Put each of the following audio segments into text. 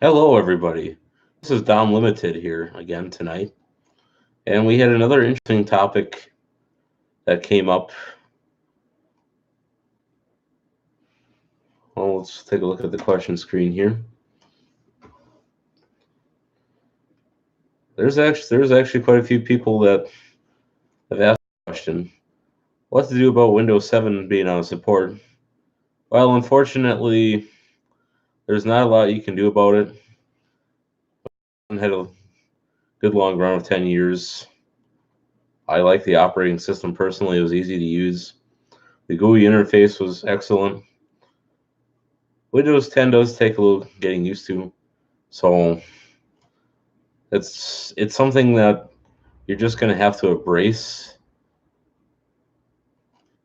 Hello, everybody. This is Dom Limited here again tonight, and we had another interesting topic that came up. Well, let's take a look at the question screen here. There's actually quite a few people that have asked the question: what to do about Windows 7 being out of support? Well, unfortunately, there's not a lot you can do about it. I had a good long run of 10 years. I like the operating system personally. It was easy to use. The GUI interface was excellent. Windows 10 does take a little getting used to, so it's something that you're just going to have to embrace.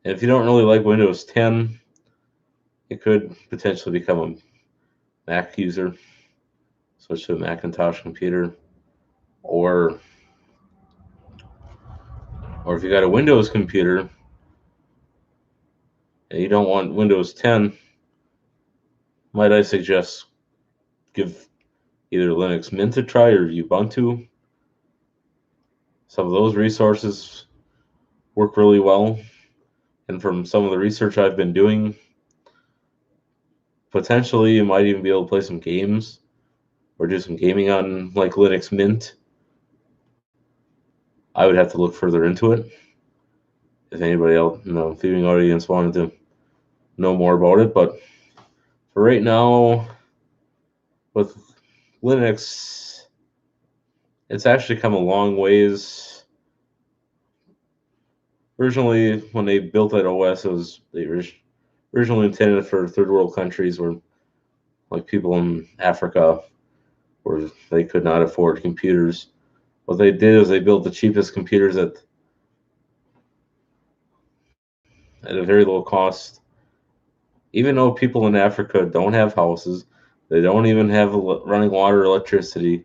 And if you don't really like Windows 10, it could potentially become a Mac user, switch to a Macintosh computer, or if you got a Windows computer and you don't want Windows 10, might I suggest give either Linux Mint a try or Ubuntu. Some of those resources work really well, and from some of the research I've been doing, potentially you might even be able to play some games or do some gaming on like Linux Mint. I would have to look further into it. If anybody else in the viewing audience wanted to know more about it, but for right now, with Linux, it's actually come a long ways. Originally, when they built that OS, they originally intended for third world countries where, like people in Africa, where they could not afford computers. What they did is they built the cheapest computers at a very low cost. Even though people in Africa don't have houses, they don't even have running water or electricity,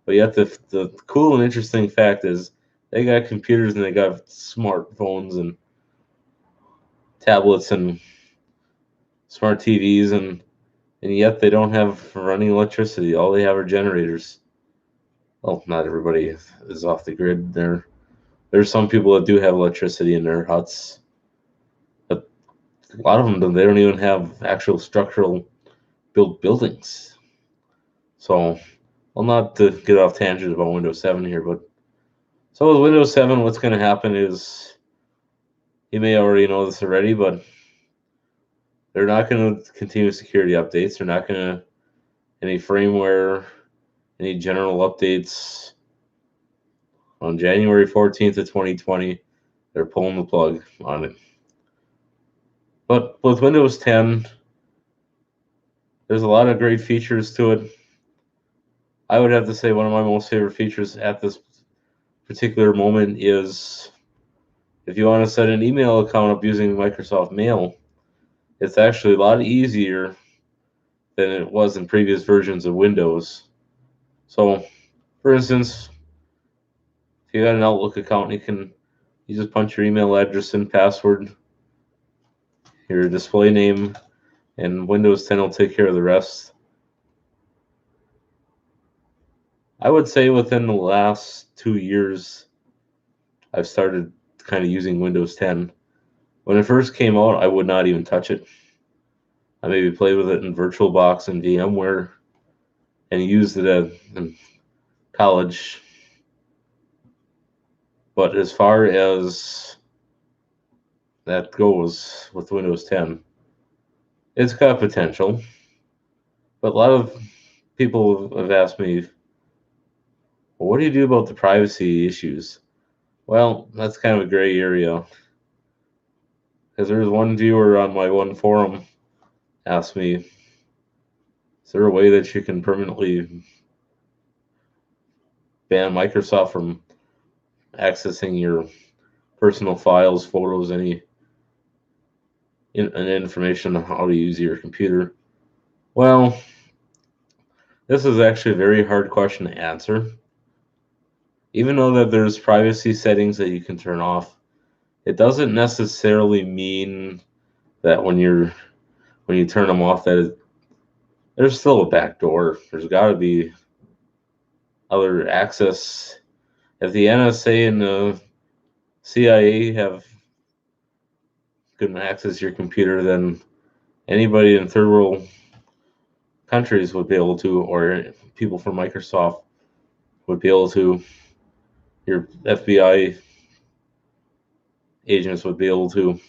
but yet the cool and interesting fact is they got computers and they got smartphones and tablets and smart TVs and yet they don't have running electricity. All they have are generators. Well, not everybody is off the grid. There's some people that do have electricity in their huts, but a lot of them they don't even have actual structural built buildings. So, well, not to get off tangent about Windows 7 here, but so with Windows 7, what's going to happen is you may already know this already, but they're not going to continue security updates. They're not going to any firmware, any general updates. On January 14th of 2020, they're pulling the plug on it. But with Windows 10, there's a lot of great features to it. I would have to say one of my most favorite features at this particular moment is if you want to set an email account up using Microsoft Mail, it's actually a lot easier than it was in previous versions of Windows. So, for instance, if you got an Outlook account, you just punch your email address and password, your display name, and Windows 10 will take care of the rest. I would say within the last 2 years, I've started kind of using Windows 10. When it first came out, I would not even touch it. I maybe played with it in VirtualBox and VMware and used it in college. But as far as that goes with Windows 10, it's got potential. But a lot of people have asked me, well, what do you do about the privacy issues? Well, that's kind of a gray area. Because there was one viewer on my one forum asked me, is there a way that you can permanently ban Microsoft from accessing your personal files, photos, any information on how to use your computer? Well, this is actually a very hard question to answer. Even though that there's privacy settings that you can turn off, it doesn't necessarily mean that when you turn them off that there's still a back door. There's got to be other access. If the NSA and the CIA have couldn't access your computer, then anybody in third world countries would be able to, or people from Microsoft would be able to. Your FBI agents would be able to.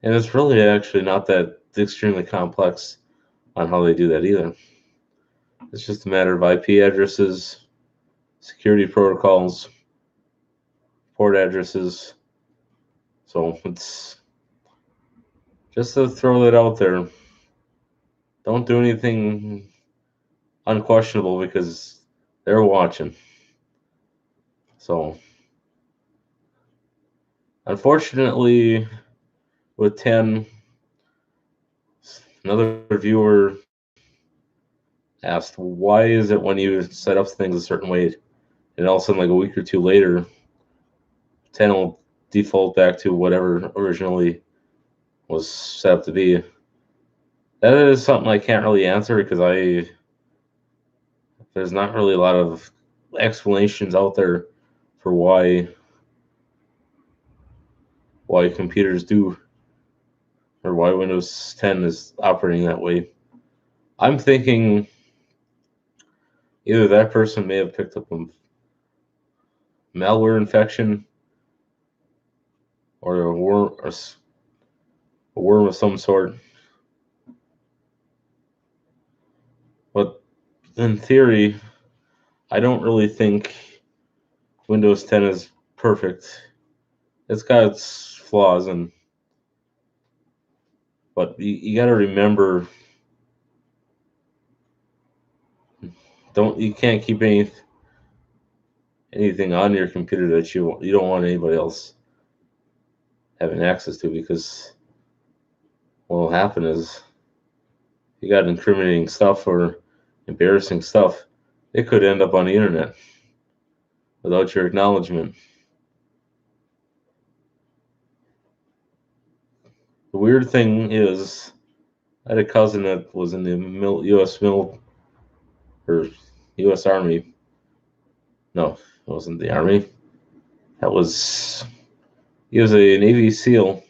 And it's really actually not that extremely complex on how they do that either. It's just a matter of IP addresses, security protocols, port addresses. So it's just to throw that out there. Don't do anything unquestionable because they're watching. So unfortunately, with 10, another viewer asked, why is it when you set up things a certain way, and all of a sudden, like a week or two later, 10 will default back to whatever originally was set up to be? That is something I can't really answer because there's not really a lot of explanations out there for why computers do, or why Windows 10 is operating that way. I'm thinking either that person may have picked up a malware infection or a worm of some sort. But in theory, I don't really think Windows 10 is perfect. It's got its flaws, but you got to remember, you can't keep anything on your computer that you don't want anybody else having access to, because what will happen is you got incriminating stuff or embarrassing stuff. It could end up on the internet without your acknowledgement. The weird thing is, I had a cousin that was in the U.S. or U.S. Army. No, it wasn't the Army. He was a Navy SEAL,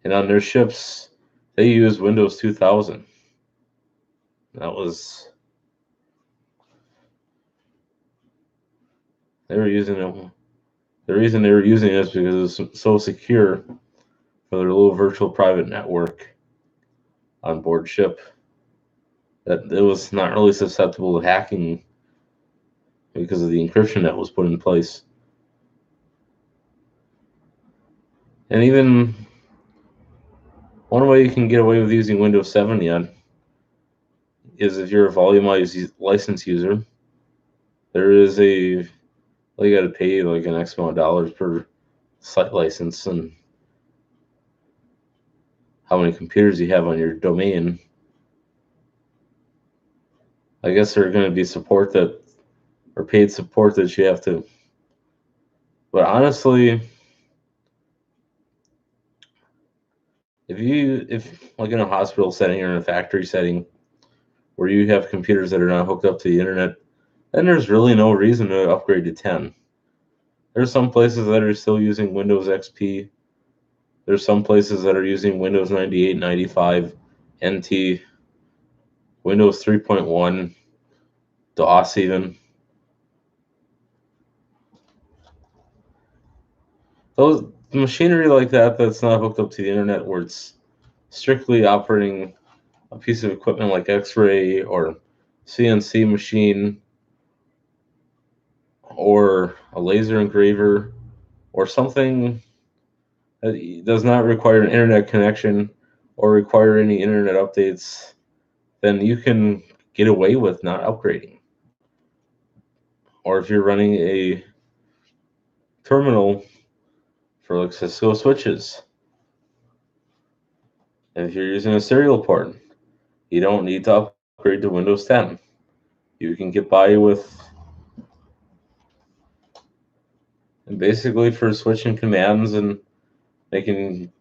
and on their ships, they used Windows 2000. That was they were using it. The reason they were using it is because it was so secure for their little virtual private network on board ship that it was not really susceptible to hacking because of the encryption that was put in place. And even one way you can get away with using Windows 7 yet is if you're a volumized license user. There is you got to pay like an X amount of dollars per site license and how many computers you have on your domain. I guess there are going to be paid support that you have to. But honestly, if like in a hospital setting or in a factory setting where you have computers that are not hooked up to the internet, then there's really no reason to upgrade to 10. There's some places that are still using Windows XP. There's some places that are using Windows 98, 95, NT, Windows 3.1, DOS even. Those machinery like that's not hooked up to the internet, where it's strictly operating a piece of equipment like X-ray or CNC machine or a laser engraver or something that does not require an internet connection or require any internet updates, then you can get away with not upgrading. Or if you're running a terminal for like Cisco switches, if you're using a serial port, you don't need to upgrade to Windows 10. You can get by with, and basically for switching commands and making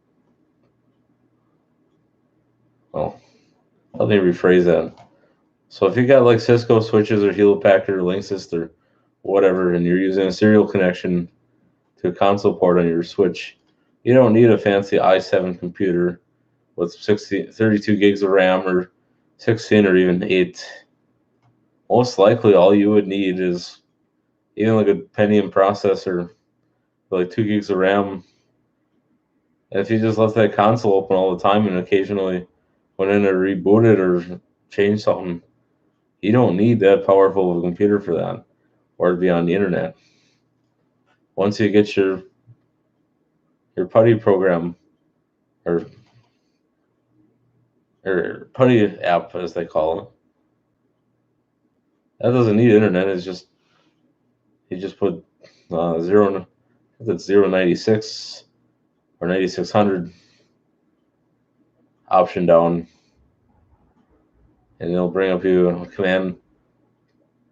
well, let me rephrase that. So if you got like Cisco switches or Hewlett Packard or Linksys or whatever, and you're using a serial connection to a console port on your switch, you don't need a fancy i7 computer with 32 gigs of RAM or 16 or even 8. Most likely, all you would need is even like a Pentium processor with like 2 gigs of RAM. And if you just left that console open all the time and occasionally went in and reboot it or changed something, you don't need that powerful of a computer for that or to be on the internet. Once you get your PuTTY program or PuTTY app as they call it, that doesn't need internet. It's just you just put zero. That's 096 or 9600 option down, and it'll bring up you a command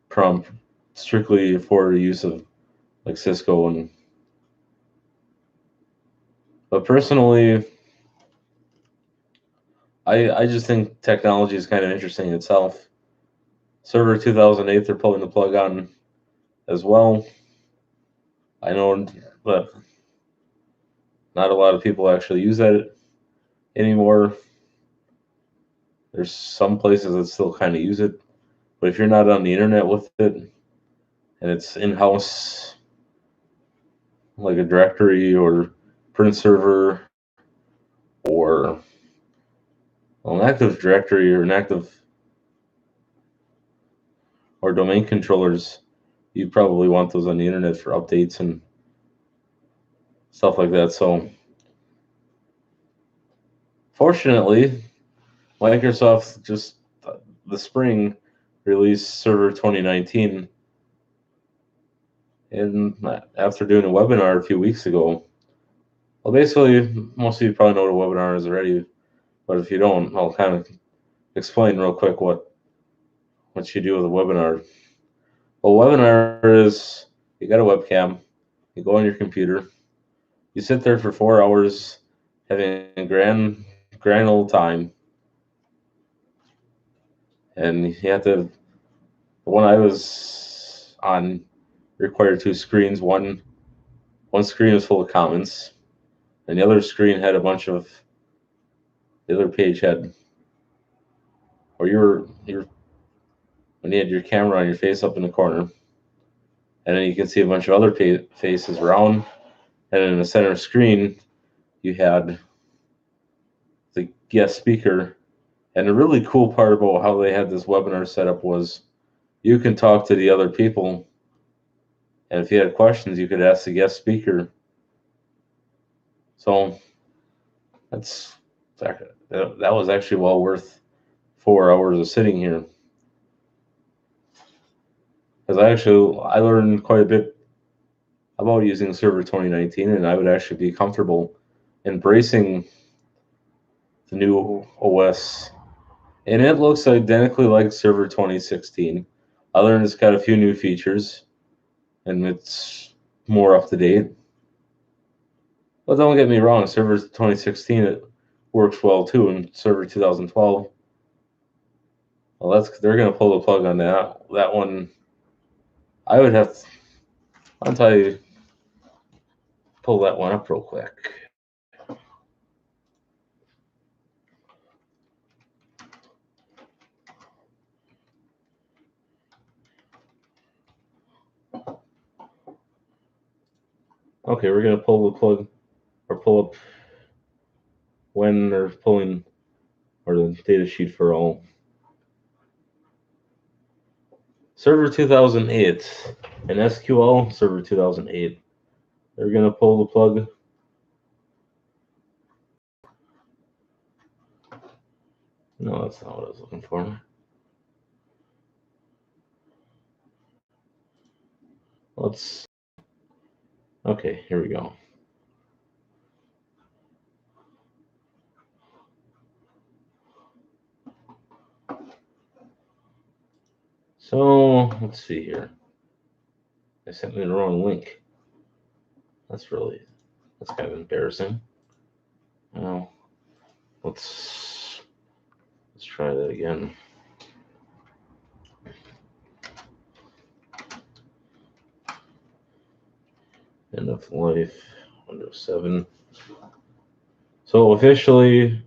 prompt strictly for the use of like Cisco and. But personally, I just think technology is kind of interesting itself. Server 2008, they're pulling the plug on as well. I know, but not a lot of people actually use that anymore. There's some places that still kind of use it, but if you're not on the internet with it and it's in-house, like a directory or print server or an Active Directory or an Active or domain controllers, you probably want those on the internet for updates and stuff like that. So, fortunately, Microsoft just the spring released Server 2019, and after doing a webinar a few weeks ago, well, basically, most of you probably know what a webinar is already, but if you don't, I'll kind of explain real quick what you do with a webinar. Well, webinar is you got a webcam, you go on your computer, you sit there for 4 hours having a grand old time, and you have to. The one I was on required two screens. One screen was full of comments, and the other screen had a bunch of. The other page had, or you're when you had your camera on your face up in the corner, and then you can see a bunch of other faces around, and in the center screen you had the guest speaker. And the really cool part about how they had this webinar set up was you can talk to the other people, and if you had questions, you could ask the guest speaker. So that was actually well worth 4 hours of sitting here, because I learned quite a bit about using Server 2019, and I would actually be comfortable embracing the new OS. And it looks identically like Server 2016. Other than it's got a few new features, and it's more up to date. But don't get me wrong, Server 2016 it works well too, and Server 2012. Well, they're gonna pull the plug on that. That one, I would have. I'll tell you, pull that one up real quick. Okay, we're gonna pull the plug or pull up when they're pulling or the data sheet for all. Server 2008 and SQL Server 2008. They're gonna pull the plug. No, that's not what I was looking for. Okay, here we go. So let's see here. They sent me the wrong link. That's kind of embarrassing. Well, let's Let's try that again. End of life, Windows 7. So officially,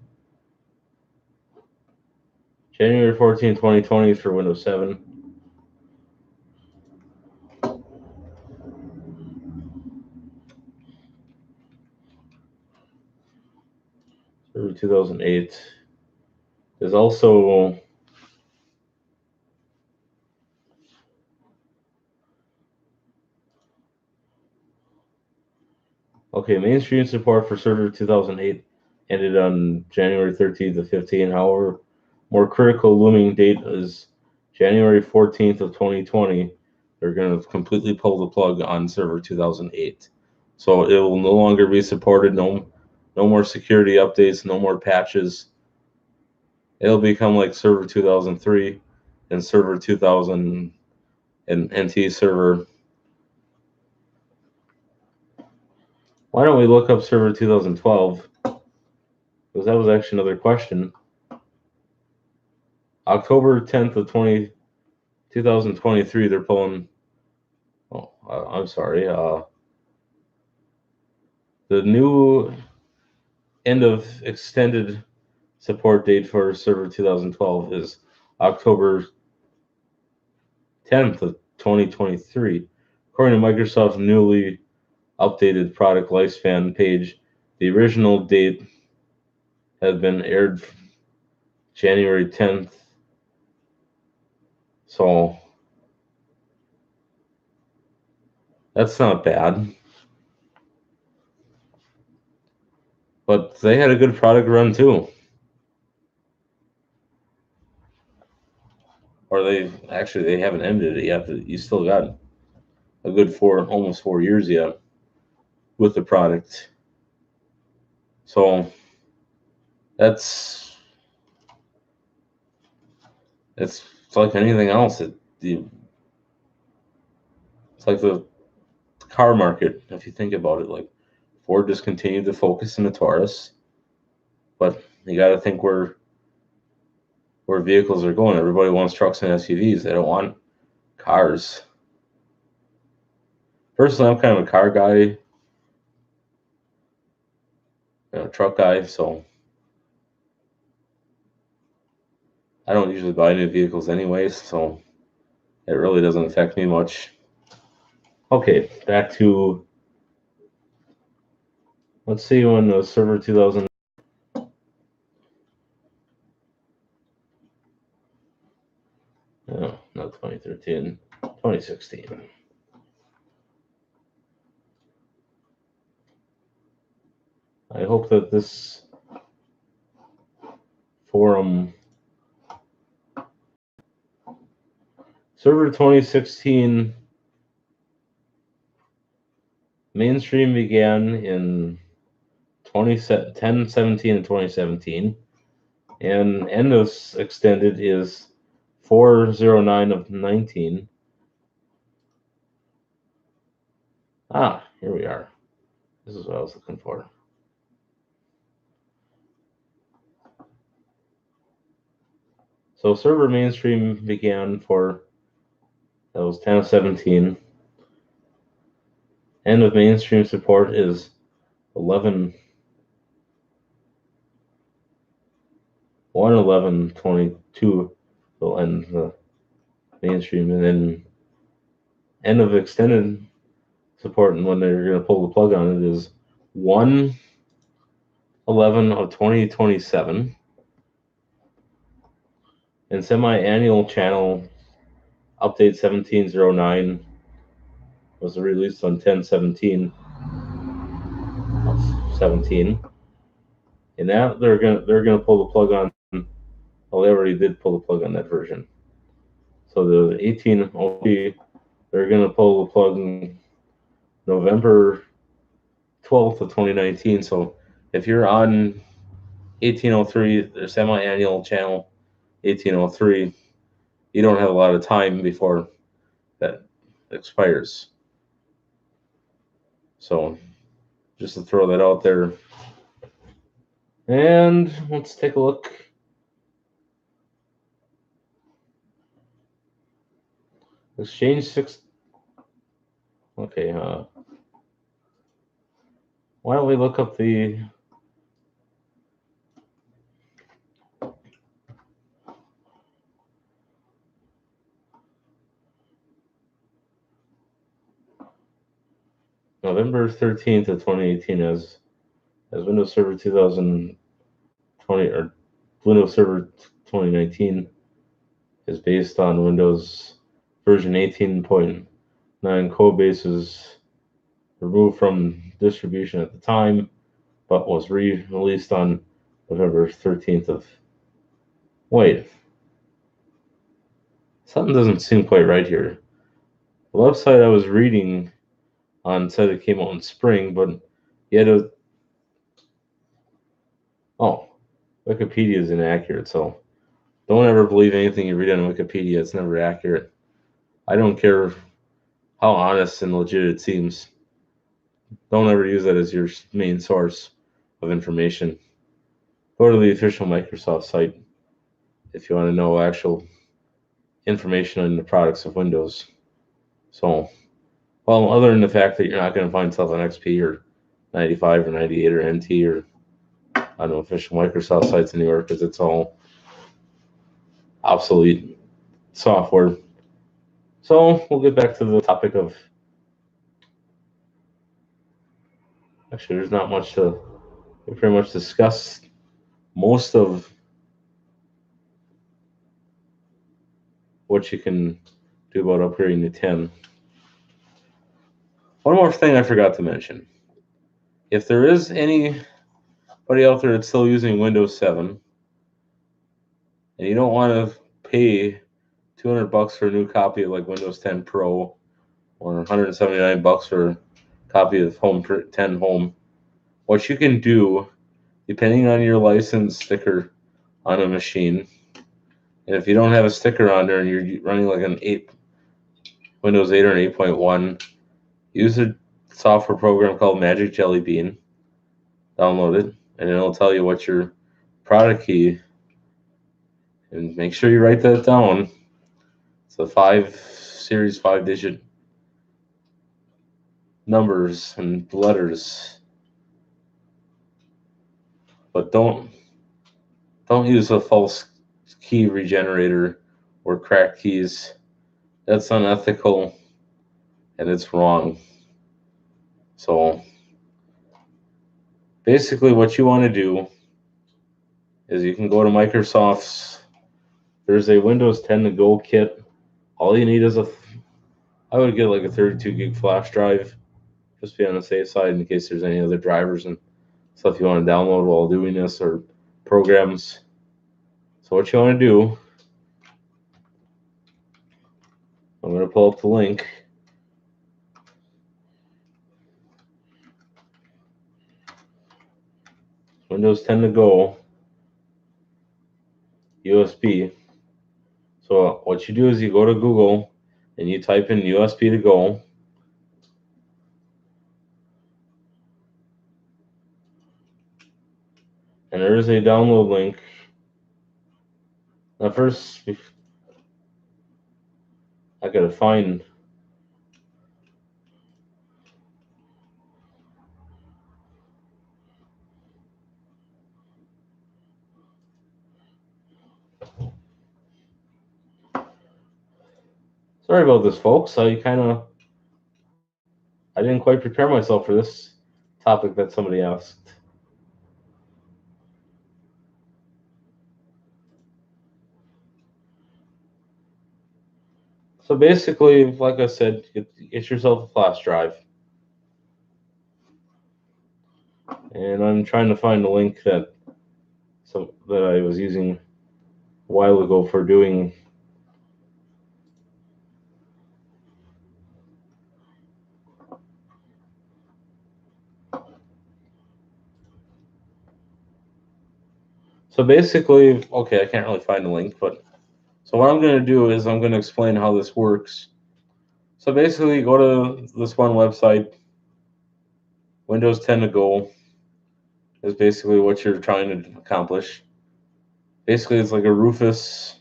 January 14, 2020 for Windows 7. Server 2008. There's also mainstream support for Server 2008 ended on January 13th of 15. However, more critical looming date is January 14th of 2020. They're going to completely pull the plug on Server 2008. So it will no longer be supported. No more security updates. No more patches. It'll become like Server 2003 and Server 2000 and NT Server. Why don't we look up Server 2012? Because that was actually another question. October 10th of 2023, they're pulling. Oh, I'm sorry. The new end of extended support date for Server 2012 is October 10th of 2023. According to Microsoft's newly updated product lifespan page, the original date had been aired January 10th. So that's not bad. But they had a good product run too. Or they haven't ended it yet. You still got a good almost 4 years yet with the product. So it's like anything else. It's like the car market, if you think about it. Like Ford just continued to focus in the Taurus, but you got to think where vehicles are going. Everybody wants trucks and SUVs. They don't want cars. Personally, I'm kind of a car guy, truck guy, so I don't usually buy new vehicles anyways, so it really doesn't affect me much. Okay, back to, let's see when the Server 2000. No, not 2013, 2016. I hope that this forum, Server 2016, mainstream began in 10/17 and 2017, and end of extended is 4/09 of 19. Here we are. This is what I was looking for. So server mainstream began that was 10/17. End of mainstream support is 1/11/22 will end the mainstream, and then end of extended support, and when they're going to pull the plug on it is 1/11 of 2027. And semi-annual channel update 1709 was released on 10/17/17, and that they're gonna pull the plug on. Well, they already did pull the plug on that version. So the 1803, they're gonna pull the plug in November 12th of 2019. So if you're on 1803, the semi-annual channel 1803, you don't have a lot of time before that expires. So just to throw that out there. And let's take a look Exchange 6. Okay, why don't we look up the November 13th of 2018 as Windows Server 2020 or Windows Server 2019 is based on Windows version 18.9 code bases removed from distribution at the time, but was re-released on November 13th of. Wait, something doesn't seem quite right here. The website I was reading on said it came out in spring, but yet Wikipedia is inaccurate, so don't ever believe anything you read on Wikipedia. It's never accurate. I don't care how honest and legit it seems. Don't ever use that as your main source of information. Go to the official Microsoft site if you want to know actual information on the products of Windows. So, well, other than the fact that you're not going to find stuff on XP or 95 or 98 or NT or on the official Microsoft sites anywhere because it's all obsolete software. So we'll get back to the topic of. Actually, there's not much to. We pretty much discussed most of what you can do about upgrading to 10. One more thing I forgot to mention. If there is anybody out there that's still using Windows 7 and you don't want to pay $200 for a new copy of like Windows 10 Pro or $179 for a copy of 10 Home, what you can do, depending on your license sticker on a machine, and if you don't have a sticker on there and you're running like an Windows 8 or an 8.1, use a software program called Magic Jelly Bean. Download it, and it'll tell you what your product key. And make sure you write that down. It's a 5-digit numbers and letters. But don't use a false key regenerator or cracked keys. That's unethical and it's wrong. So basically what you want to do is you can go to Microsoft's. There's a Windows 10 to go kit. All you need is I would get like a 32 gig flash drive, just be on the safe side in case there's any other drivers and stuff you want to download while doing this or programs. So what you want to do, I'm going to pull up the link. Windows 10 to go, USB. So what you do is you go to Google and you type in USB to go. And there is a download link. Now first, I gotta find. Sorry about this, folks. I didn't quite prepare myself for this topic that somebody asked. So basically, like I said, get yourself a flash drive. And I'm trying to find the link that I was using a while ago for doing. So basically, okay, I can't really find the link, but so what I'm going to do is I'm going to explain how this works. So basically, go to this one website, Windows 10 to go is basically what you're trying to accomplish. Basically, it's like a Rufus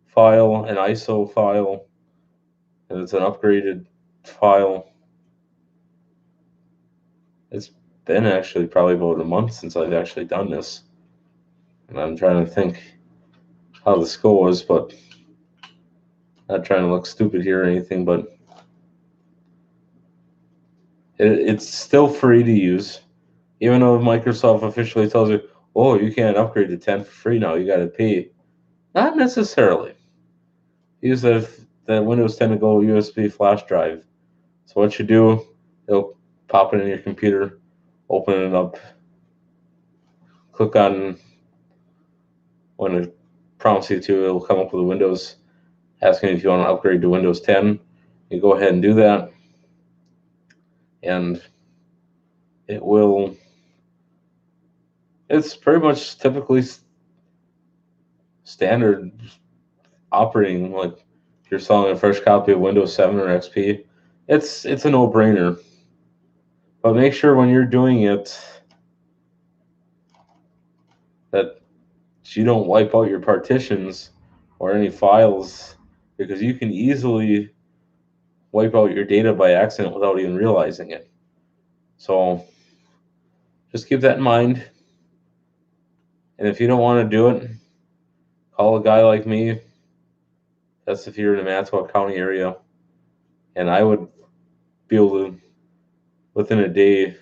file, an ISO file, and it's an upgraded file. It's been actually probably about a month since I've actually done this, and I'm trying to think how the score was, but not trying to look stupid here or anything, but it's still free to use, even though Microsoft officially tells you, oh, you can't upgrade to 10 for free now, you got to pay. Not necessarily. Use the Windows 10 to go USB flash drive. So what you do, it'll pop it in your computer, open it up, click on when it prompts you to, it'll come up with Windows asking if you want to upgrade to Windows 10. You go ahead and do that, and it will. It's pretty much typically standard operating. Like if you're selling a fresh copy of Windows 7 or XP, it's a no-brainer. But make sure when you're doing it that you don't wipe out your partitions or any files, because you can easily wipe out your data by accident without even realizing it. So just keep that in mind. And if you don't want to do it, call a guy like me. That's if you're in the Manitowoc County area. And I would be able to, within a day,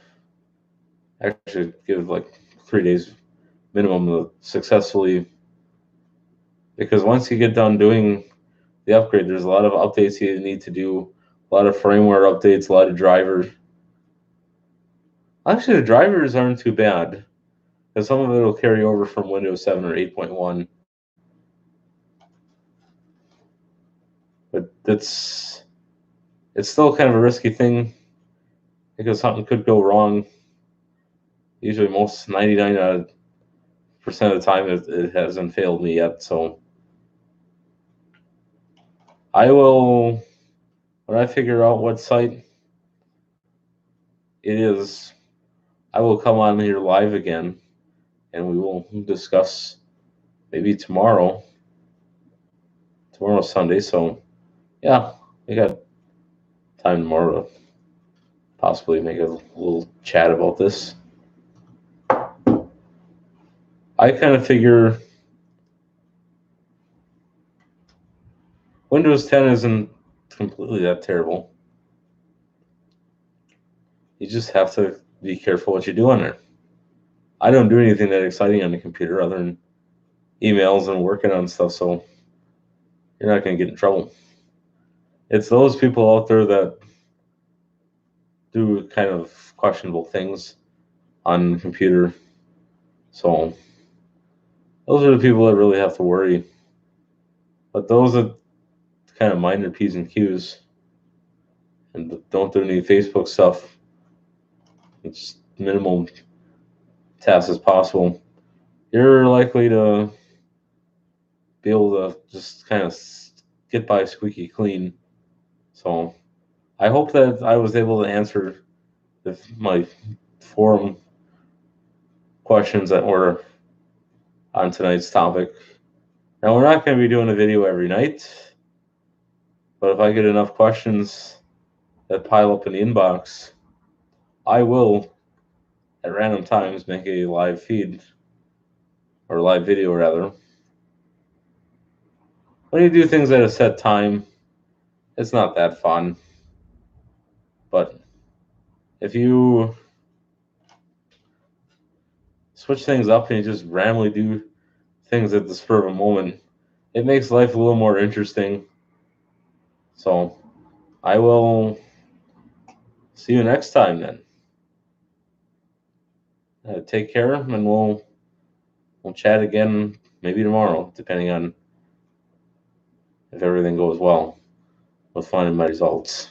actually give like 3 days minimum to successfully, because once you get done doing the upgrade, there's a lot of updates you need to do, a lot of firmware updates, a lot of drivers. Actually, the drivers aren't too bad, because some of it will carry over from Windows 7 or 8.1. But it's still kind of a risky thing, because something could go wrong. Usually, most 99% of the time, it hasn't failed me yet. So I will, when I figure out what site it is, I will come on here live again, and we will discuss maybe tomorrow. Tomorrow's Sunday, so yeah, we got time tomorrow to possibly make a little chat about this. I kind of figure Windows 10 isn't completely that terrible. You just have to be careful what you do on there. I don't do anything that exciting on the computer other than emails and working on stuff, so you're not going to get in trouble. It's those people out there that do kind of questionable things on the computer. So those are the people that really have to worry. But those that kind of mind their P's and Q's and don't do any Facebook stuff, it's minimal tasks as possible, you're likely to be able to just kind of get by squeaky clean. So I hope that I was able to answer my forum questions that were on tonight's topic. Now, we're not going to be doing a video every night, but if I get enough questions that pile up in the inbox, I will, at random times, make a live feed, or live video rather. When you do things at a set time, it's not that fun. But if you switch things up and you just randomly do things at the spur of a moment, it makes life a little more interesting. So I will see you next time then. Take care, and we'll chat again maybe tomorrow, depending on if everything goes well with finding my results.